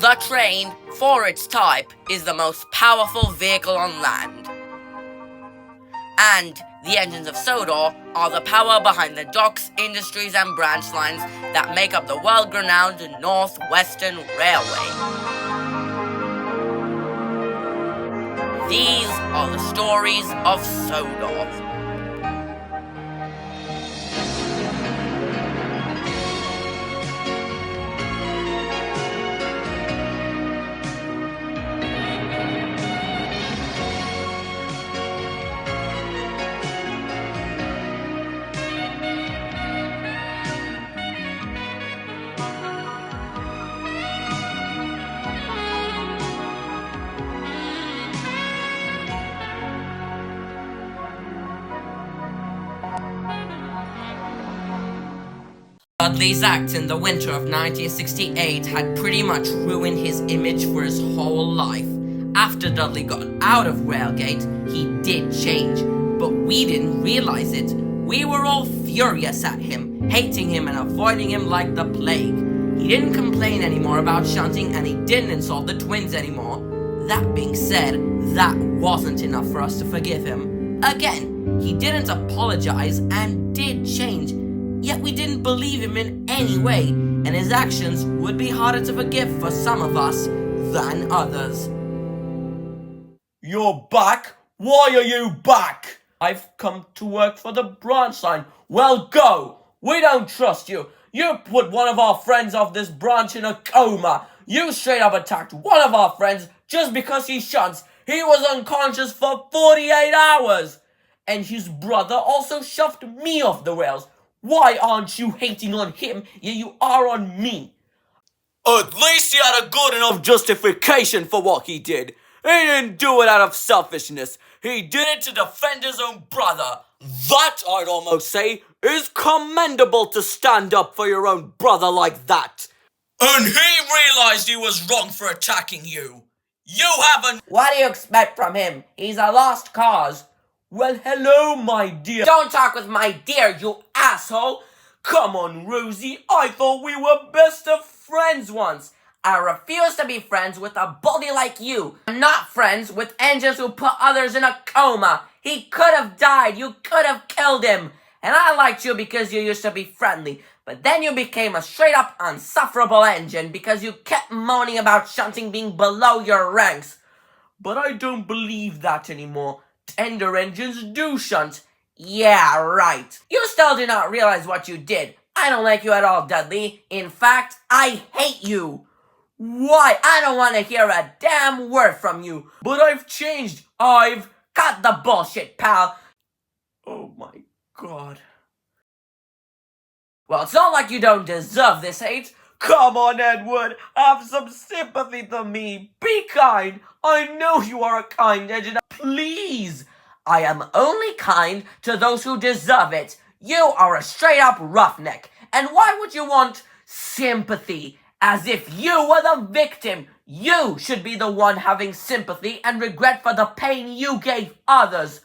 The train, for its type, is the most powerful vehicle on land. And the engines of Sodor are the power behind the docks, industries and branch lines that make up the world-renowned North Western Railway. These are the stories of Sodor. Dudley's acts in the winter of 1968 had pretty much ruined his image for his whole life. After Dudley got out of Railgate, he did change, but we didn't realize it. We were all furious at him, hating him and avoiding him like the plague. He didn't complain anymore about shunting and he didn't insult the twins anymore. That being said, that wasn't enough for us to forgive him. Again, he didn't apologize and did change. Yet we didn't believe him in any way, and his actions would be harder to forgive for some of us than others. You're back? Why are you back? I've come to work for the branch line. Well, go! We don't trust you. You put one of our friends off this branch in a coma. You straight up attacked one of our friends just because he shunts. He was unconscious for 48 hours. And his brother also shoved me off the rails. Why aren't you hating on him, yet you are on me? At least he had a good enough justification for what he did. He didn't do it out of selfishness. He did it to defend his own brother. That, I'd almost say, is commendable to stand up for your own brother like that. And he realized he was wrong for attacking you. You haven't... What do you expect from him? He's a lost cause. Well, hello, my dear. Don't talk with my dear, you asshole. Come on, Rosie. I thought we were best of friends once. I refuse to be friends with a bully like you. I'm not friends with engines who put others in a coma. He could have died. You could have killed him. And I liked you because you used to be friendly. But then you became a straight-up insufferable engine because you kept moaning about shunting being below your ranks. But I don't believe that anymore. Tender engines do shunt. Yeah, right. You still do not realize what you did. I don't like you at all, Dudley. In fact, I hate you. Why? I don't want to hear a damn word from you. But I've changed. Cut the bullshit, pal. Oh my God. Well, it's not like you don't deserve this hate. Come on, Edward. Have some sympathy for me. Be kind. I know you are a kind engine. Please. I am only kind to those who deserve it. You are a straight-up roughneck. And why would you want sympathy? As if you were the victim. You should be the one having sympathy and regret for the pain you gave others.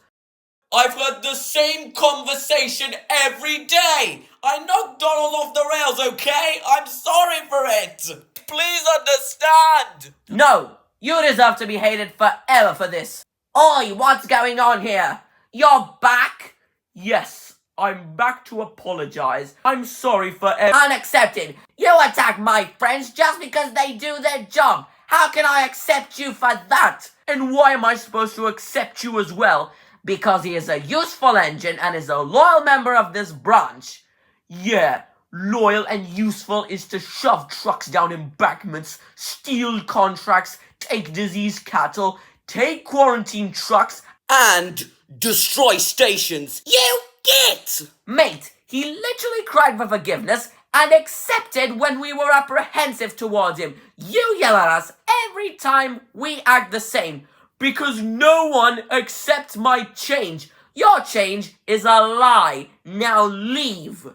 I've had the same conversation every day. I knocked Donald off the rails, okay? I'm sorry for it. Please understand. No, you deserve to be hated forever for this. Oi, what's going on here? You're back? Yes, I'm back to apologize. I'm sorry for Unaccepted. You attack my friends just because they do their job. How can I accept you for that? And why am I supposed to accept you as well? Because he is a useful engine and is a loyal member of this branch. Yeah, loyal and useful is to shove trucks down embankments, steal contracts, take diseased cattle, take quarantine trucks, and destroy stations. You git! Mate, he literally cried for forgiveness and accepted when we were apprehensive towards him. You yell at us every time we act the same. Because no one accepts my change. Your change is a lie. Now leave.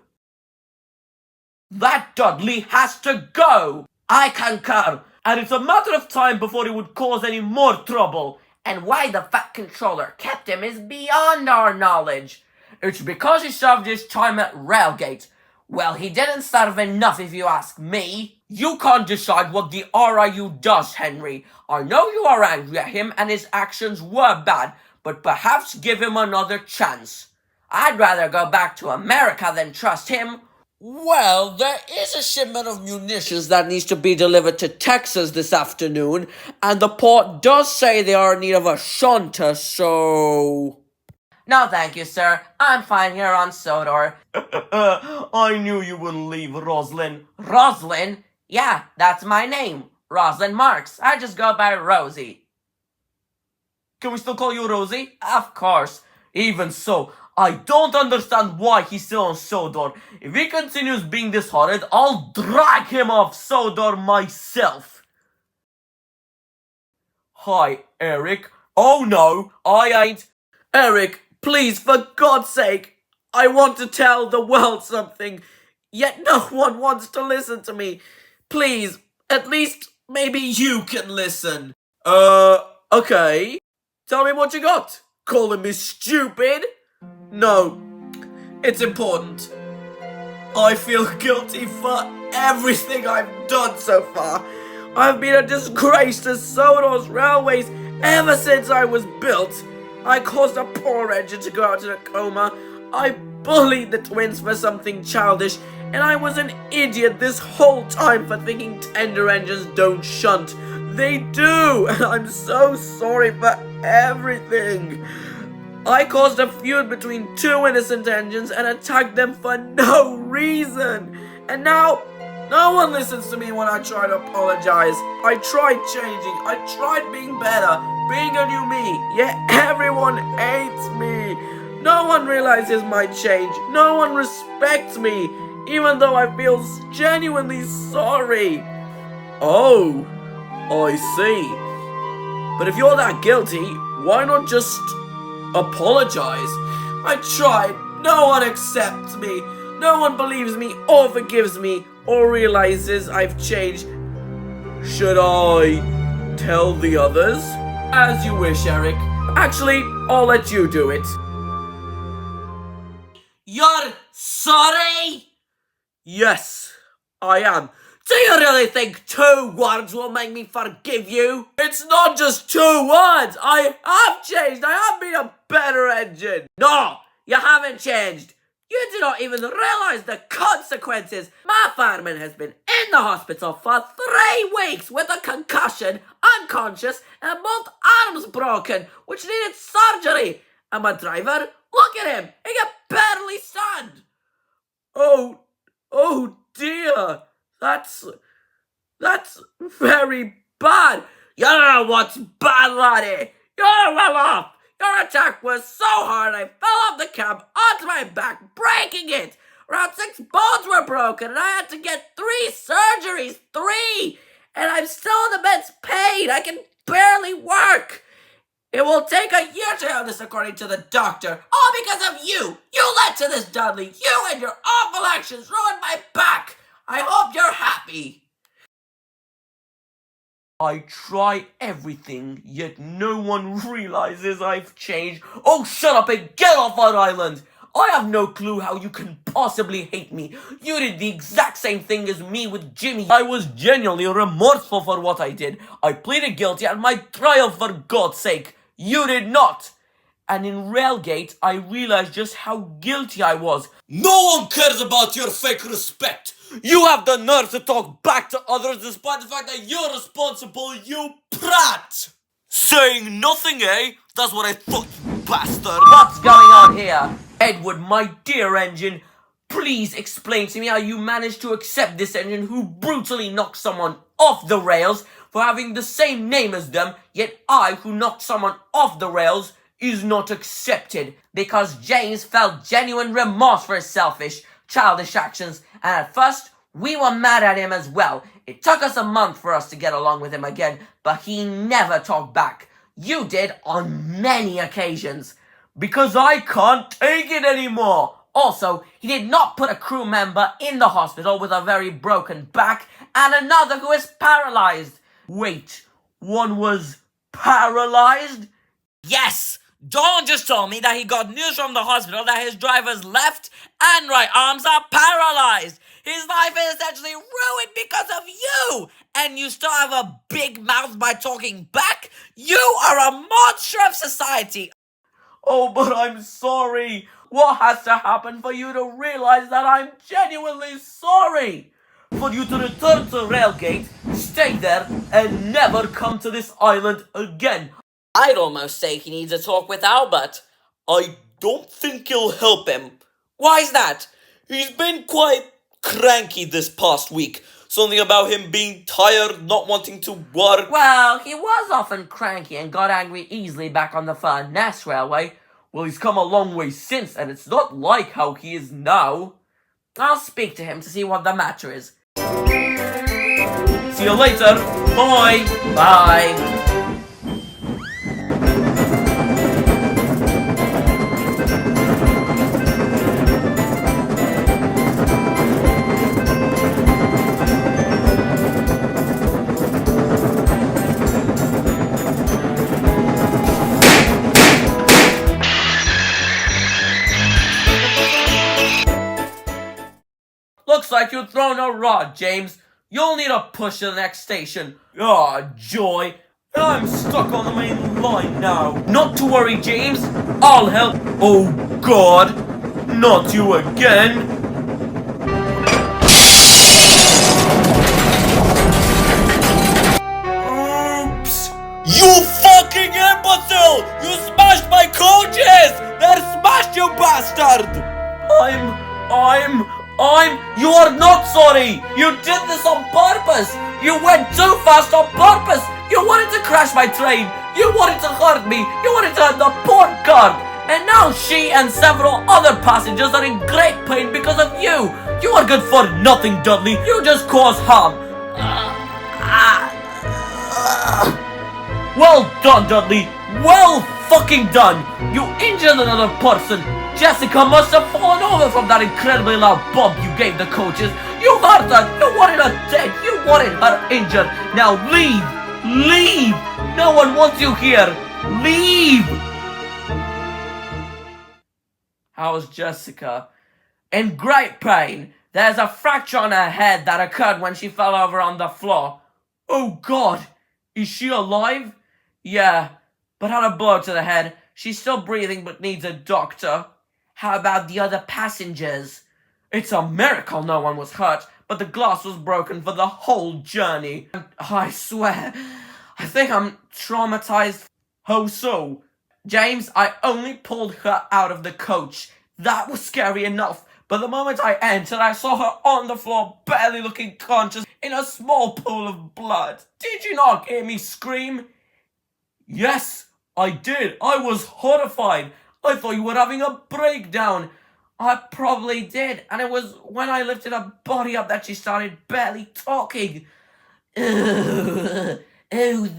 That Dudley has to go. I concur. And it's a matter of time before he would cause any more trouble. And why the fat controller kept him is beyond our knowledge. It's because he served his time at Railgate. Well, he didn't starve enough if you ask me. You can't decide what the RIU does, Henry. I know you are angry at him and his actions were bad, but perhaps give him another chance. I'd rather go back to America than trust him. Well, there is a shipment of munitions that needs to be delivered to Texas this afternoon, and the port does say they are in need of a shunter, so... No, thank you, sir. I'm fine here on Sodor. I knew you wouldn't leave, Roslyn. Roslyn? Yeah, that's my name. Roslyn Marks. I just go by Rosie. Can we still call you Rosie? Of course. Even so, I don't understand why he's still on Sodor. If he continues being this horrid, I'll drag him off Sodor myself. Hi, Eric. Oh no, I ain't. Eric, please, for God's sake, I want to tell the world something, yet no one wants to listen to me. Please, at least maybe you can listen. Okay. Tell me what you got. Calling me stupid? No, it's important. I feel guilty for everything I've done so far. I've been a disgrace to Sodor's railways ever since I was built. I caused a poor engine to go out in a coma. I bullied the twins for something childish, and I was an idiot this whole time for thinking tender engines don't shunt. They do, and I'm so sorry for everything. I caused a feud between two innocent engines and attacked them for no reason. And now, no one listens to me when I try to apologize. I tried changing. I tried being better, being a new me. Yet everyone hates me. No one realizes my change. No one respects me, even though I feel genuinely sorry. Oh, I see. But if you're that guilty, why not just apologize? I tried. No one accepts me. No one believes me or forgives me or realizes I've changed. Should I tell the others? As you wish, Eric. Actually, I'll let you do it. You're sorry? Yes, I am. Do you really think 2 words will make me forgive you? It's not just 2 words. I have changed. I have been a better engine. No, you haven't changed. You do not even realize the consequences. My fireman has been in the hospital for 3 weeks with a concussion, unconscious, and both arms broken, which needed surgery. And my driver, look at him. He can barely stand. Oh dear. That's very bad. You don't know what's bad, laddie. You're well off. Your attack was so hard I fell off the cab onto my back, breaking it. Around 6 bones were broken and I had to get 3 surgeries. 3! And I'm still in the bed's pain. I can barely work. It will take a year to have this according to the doctor. All because of you. You led to this, Dudley. You and your awful actions ruined my back. I hope you're happy. I try everything, yet no one realizes I've changed. Oh, shut up and get off that island! I have no clue how you can possibly hate me. You did the exact same thing as me with Jimmy. I was genuinely remorseful for what I did. I pleaded guilty at my trial, for God's sake. You did not. And in Railgate, I realized just how guilty I was. No one cares about your fake respect. You have the nerve to talk back to others despite the fact that you're responsible, you prat! Saying nothing, eh? That's what I thought, you bastard! What's going on here? Edward, my dear engine, please explain to me how you managed to accept this engine who brutally knocked someone off the rails for having the same name as them, yet I, who knocked someone off the rails, is not accepted. Because James felt genuine remorse for his selfish, childish actions, and at first, we were mad at him as well. It took us a month for us to get along with him again, but he never talked back. You did on many occasions. Because I can't take it anymore. Also, he did not put a crew member in the hospital with a very broken back and another who is paralyzed. Wait, one was paralyzed? Yes, Don just told me that he got news from the hospital that his driver's left and right arms are paralyzed. His life is essentially ruined because of you. And you still have a big mouth by talking back? You are a monster of society. Oh, but I'm sorry. What has to happen for you to realize that I'm genuinely sorry? For you to return to Railgate, stay there, and never come to this island again. I'd almost say he needs a talk with Albert. I don't think it'll help him. Why's that? He's been quite cranky this past week. Something about him being tired, not wanting to work. Well, he was often cranky and got angry easily back on the Furness Railway. Well, he's come a long way since, and it's not like how he is now. I'll speak to him to see what the matter is. See you later. Bye. Bye. Looks like you've thrown a rod, James. You'll need a push to the next station. Ah, joy. I'm stuck on the main line now. Not to worry, James. I'll help. Oh, God. Not you again. Oops! You fucking imbecile! You smashed my coaches! They're smashed, you bastard! You are not sorry! You did this on purpose! You went too fast on purpose! You wanted to crash my train! You wanted to hurt me! You wanted to hurt the poor cart! And now she and several other passengers are in great pain because of you! You are good for nothing, Dudley! You just cause harm! Well done, Dudley! Well fucking done! You injured another person! Jessica must have fallen over from that incredibly loud bump you gave the coaches. You hurt her. You wanted her dead. You wanted her injured. Now leave. Leave. No one wants you here. Leave. How's Jessica? In great pain. There's a fracture on her head that occurred when she fell over on the floor. Oh God. Is she alive? Yeah, but had a blow to the head. She's still breathing but needs a doctor. How about the other passengers? It's a miracle no one was hurt, but the glass was broken for the whole journey. And I swear, I think I'm traumatized. How so? James, I only pulled her out of the coach. That was scary enough, but the moment I entered, I saw her on the floor, barely looking conscious, in a small pool of blood. Did you not hear me scream? Yes, I did. I was horrified. I thought you were having a breakdown. I probably did, and it was when I lifted her body up that she started barely talking. Oh,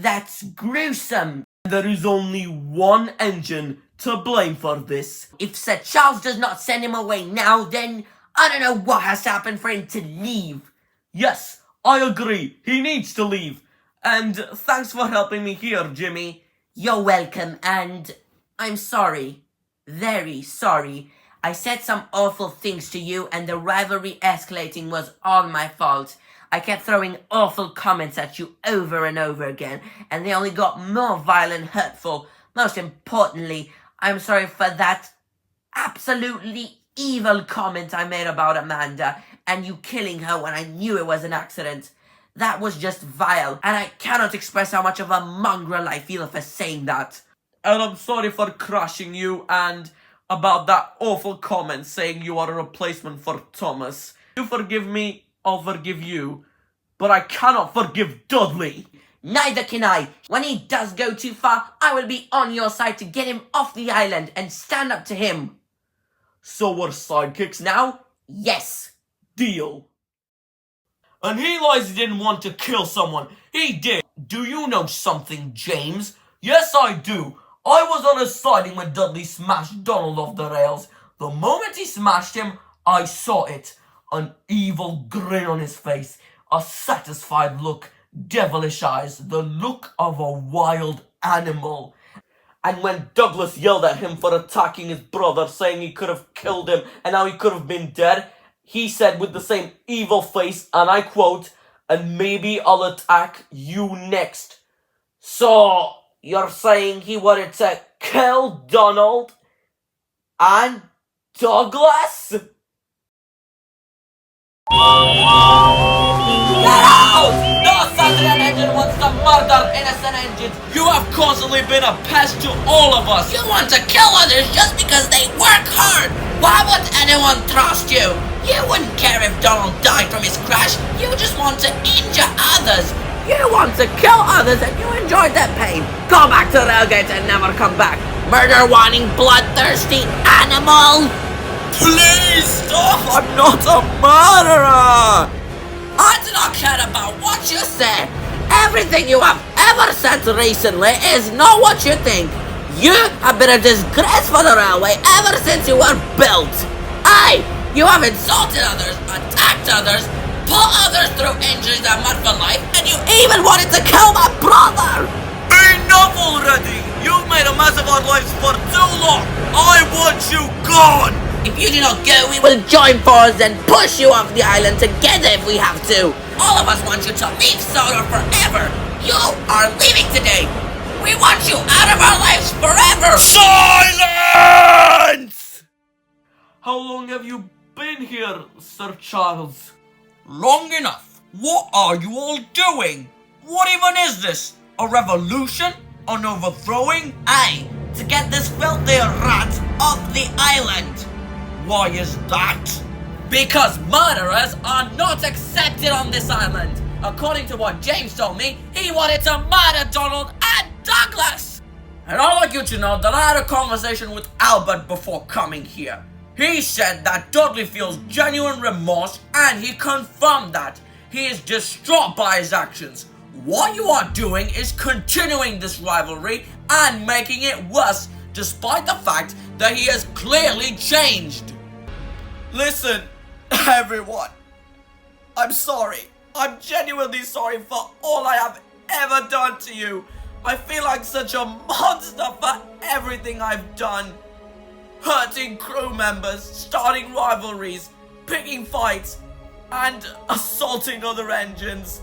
that's gruesome. There is only one engine to blame for this. If Sir Charles does not send him away now, then I don't know what has to happen for him to leave. Yes, I agree. He needs to leave. And thanks for helping me here, Jimmy. You're welcome, and I'm sorry. Very sorry. I said some awful things to you, and the rivalry escalating was all my fault. I kept throwing awful comments at you over and over again, and they only got more vile and hurtful. Most importantly, I'm sorry for that absolutely evil comment I made about Amanda, and you killing her when I knew it was an accident. That was just vile, and I cannot express how much of a mongrel I feel for saying that. And I'm sorry for crushing you and about that awful comment saying you are a replacement for Thomas. You forgive me, I'll forgive you. But I cannot forgive Dudley. Neither can I. When he does go too far, I will be on your side to get him off the island and stand up to him. So we're sidekicks now? Yes. Deal. And he lies he didn't want to kill someone. He did. Do you know something, James? Yes, I do. I was on a siding when Dudley smashed Donald off the rails. The moment he smashed him, I saw it. An evil grin on his face, a satisfied look, devilish eyes, the look of a wild animal. And when Douglas yelled at him for attacking his brother, saying he could have killed him and now he could have been dead, he said with the same evil face, and I quote, "And maybe I'll attack you next." So, you're saying he wanted to kill Donald and Douglas? Get out! No Southern engine wants to murder innocent engines. You have constantly been a pest to all of us. You want to kill others just because they work hard. Why would anyone trust you? You wouldn't care if Donald died from his crash. You just want to injure others. You want to kill others and you enjoyed that pain. Go back to Railgate and never come back. Murder-wanting, bloodthirsty animal. Please stop! I'm not a murderer! I do not care about what you say. Everything you have ever said recently is not what you think. You have been a disgrace for the railway ever since you were built. Aye, you have insulted others, attacked others, put others through injuries and mud for life, and you even wanted to kill my brother! Enough already! You've made a mess of our lives for too long! I want you gone! If you do not go, we will join forces and push you off the island together if we have to. All of us want you to leave Sodor forever. You are leaving today. We want you out of our lives forever. Silence! How long have you been here, Sir Charles? Long enough. What are you all doing? What even is this? A revolution? An overthrowing? Aye, to get this filthy rat off the island. Why is that? Because murderers are not accepted on this island. According to what James told me, he wanted to murder Donald and Douglas. And I'd like you to know that I had a conversation with Albert before coming here. He said that Dudley feels genuine remorse and he confirmed that. He is distraught by his actions. What you are doing is continuing this rivalry and making it worse despite the fact that he has clearly changed. Listen, everyone. I'm sorry. I'm genuinely sorry for all I have ever done to you. I feel like such a monster for everything I've done. Hurting crew members, starting rivalries, picking fights, and assaulting other engines.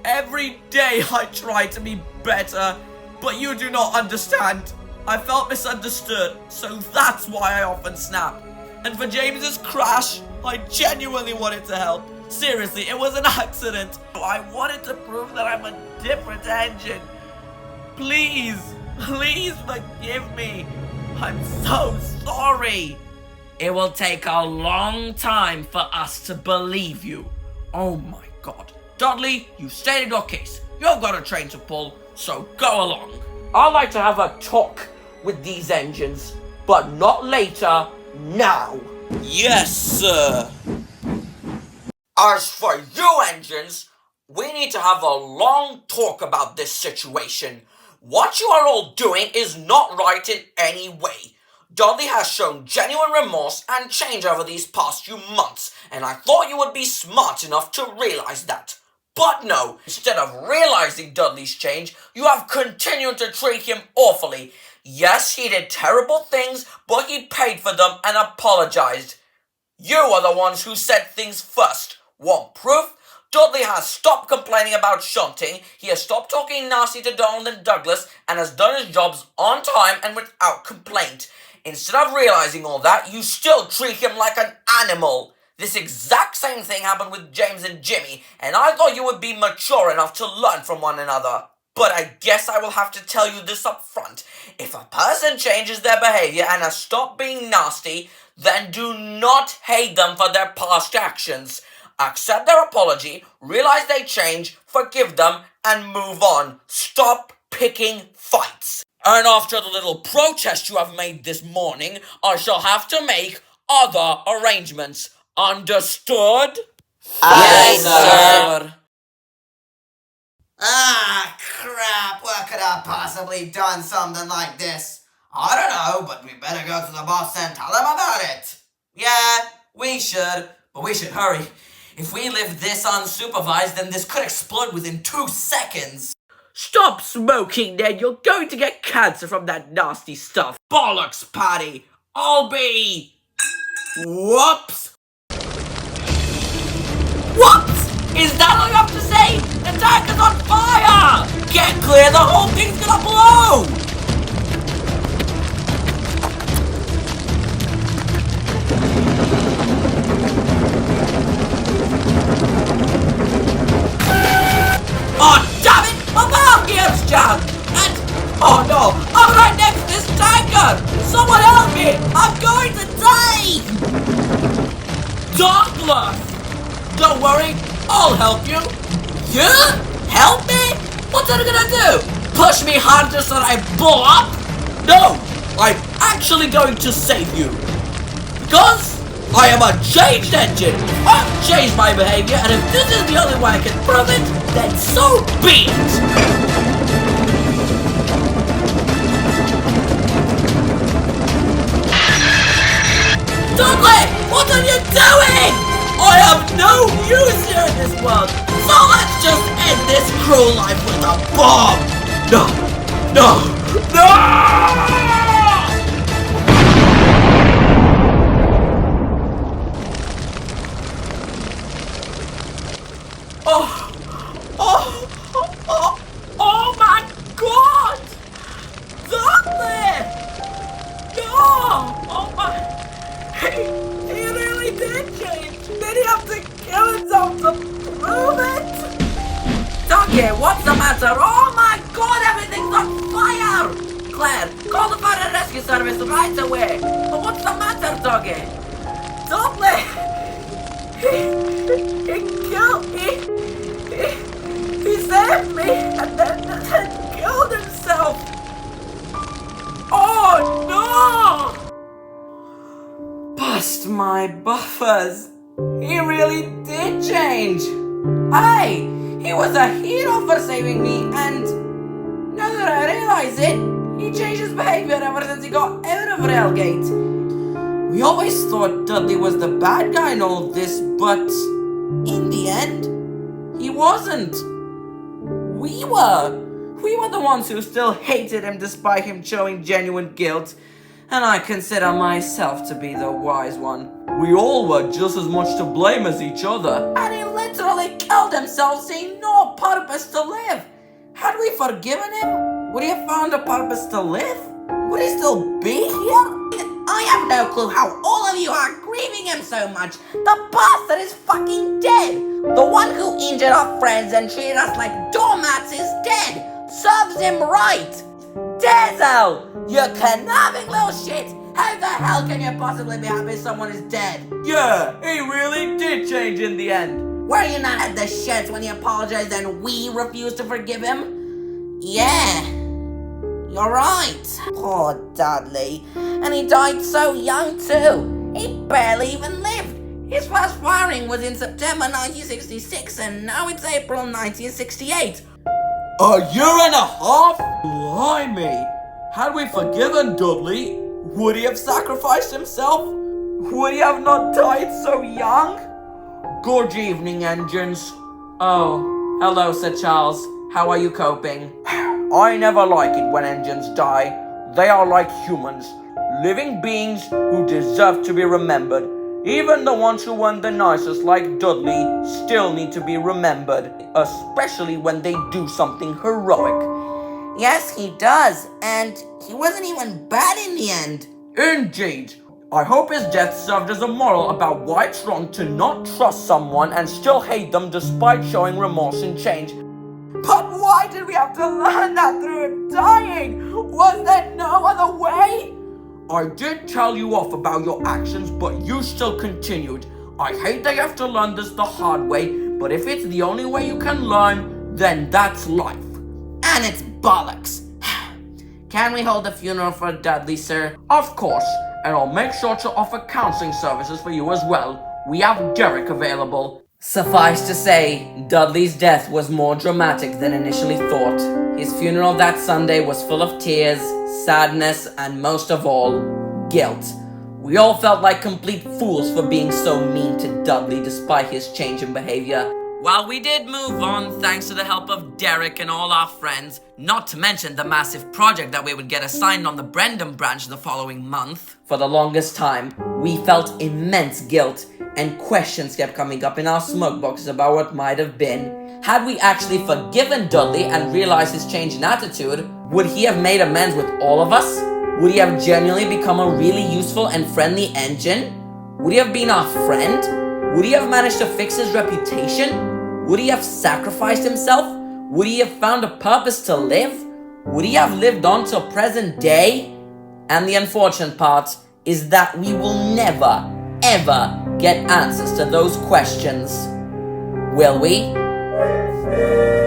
Every day I try to be better, but you do not understand. I felt misunderstood, so that's why I often snap. And for James's crash, I genuinely wanted to help. Seriously, it was an accident. I wanted to prove that I'm a different engine. Please, please forgive me. I'm so sorry. It will take a long time for us to believe you. Oh my god. Dudley, you stated your case. You've got a train to pull, so go along. I'd like to have a talk with these engines, but not later, now. Yes, sir. As for you engines, we need to have a long talk about this situation. What you are all doing is not right in any way. Dudley has shown genuine remorse and change over these past few months, and I thought you would be smart enough to realize that. But no, instead of realizing Dudley's change, you have continued to treat him awfully. Yes, he did terrible things, but he paid for them and apologized. You are the ones who said things first. Want proof? Dudley has stopped complaining about shunting, he has stopped talking nasty to Donald and Douglas, and has done his jobs on time and without complaint. Instead of realizing all that, you still treat him like an animal. This exact same thing happened with James and Jimmy, and I thought you would be mature enough to learn from one another. But I guess I will have to tell you this up front. If a person changes their behavior and has stopped being nasty, then do not hate them for their past actions. Accept their apology, realize they change, forgive them, and move on. Stop picking fights. And after the little protest you have made this morning, I shall have to make other arrangements. Understood? Aye, sir. Ah, crap. Where could I possibly done something like this? I don't know, but we better go to the boss and tell him about it. Yeah, we should, but we should hurry. If we leave this unsupervised, then this could explode within 2 seconds. Stop smoking, Ned. You're going to get cancer from that nasty stuff. Bollocks, Paddy. I'll be... Whoops. What? Is that all you have to say? The tank is on fire! Get clear, the whole thing's gonna blow! Oh, damn it! My valve gear's jammed! And, oh no, I'm right next to this tanker! Someone help me! I'm going to die! Douglas! Don't worry, I'll help you. You? Help me? What's that gonna do? Push me harder so that I blow up? No! I'm actually going to save you. Because I am a changed engine. I've changed my behavior, and if this is the only way I can prove it, then so be it. Dudley, what are you doing? I have no use here in this world, So let's just end this cruel life with a bomb. No! No! No! Oh my God! Dudley! No! Oh my... He really did change. Did he have to kill himself to prove it? Doggy, what's the matter? Oh my God, everything's on fire! Claire, call the fire and rescue service right away. But what's the matter, Doggy? Dudley! He killed me. He saved me and then killed himself. Oh no! Bust my buffers. He really did change. Hey, he was a hero for saving me, and now that I realize it, he changed his behavior ever since he got out of Railgate. We always thought Dudley was the bad guy in all of this, but in the end, he wasn't. We were the ones who still hated him despite him showing genuine guilt, and I consider myself to be the wise one. We all were just as much to blame as each other. And he literally killed himself, seeing no purpose to live. Had we forgiven him, would he have found a purpose to live? Would he still be here? I have no clue how all of you are grieving him so much. The bastard is fucking dead. The one who injured our friends and treated us like doormats is dead. Serves him right. Dazzle, you conniving little shit. How the hell can you possibly be happy someone is dead? Yeah, he really did change in the end. Were you not at the sheds when he apologized and we refused to forgive him? Yeah, you're right. Poor Dudley. And he died so young too. He barely even lived. His first firing was in September 1966 and now it's April 1968. A year and a half? Blimey! Had we forgiven Dudley, would he have sacrificed himself? Would he have not died so young? Good evening, engines. Oh, hello, Sir Charles. How are you coping? I never like it when engines die. They are like humans, living beings who deserve to be remembered. Even the ones who weren't the nicest, like Dudley, still need to be remembered, especially when they do something heroic. Yes, he does, and he wasn't even bad in the end. Indeed. I hope his death served as a moral about why it's wrong to not trust someone and still hate them despite showing remorse and change. But why did we have to learn that through him dying? Was there no other way? I did tell you off about your actions, but you still continued. I hate that you have to learn this the hard way, but if it's the only way you can learn, then that's life. And it's bollocks. Can we hold a funeral for Dudley, sir? Of course, and I'll make sure to offer counseling services for you as well. We have Derek available. Suffice to say, Dudley's death was more dramatic than initially thought. His funeral that Sunday was full of tears, sadness, and most of all, guilt. We all felt like complete fools for being so mean to Dudley despite his change in behavior. While we did move on thanks to the help of Derek and all our friends, not to mention the massive project that we would get assigned on the Brendan branch the following month, For the longest time, we felt immense guilt, and questions kept coming up in our smoke boxes about what might have been. Had we actually forgiven Dudley and realized his change in attitude, would he have made amends with all of us? Would he have genuinely become a really useful and friendly engine? Would he have been our friend? Would he have managed to fix his reputation? Would he have sacrificed himself? Would he have found a purpose to live? Would he have lived on till present day? And the unfortunate part is that we will never, ever get answers to those questions. Will we?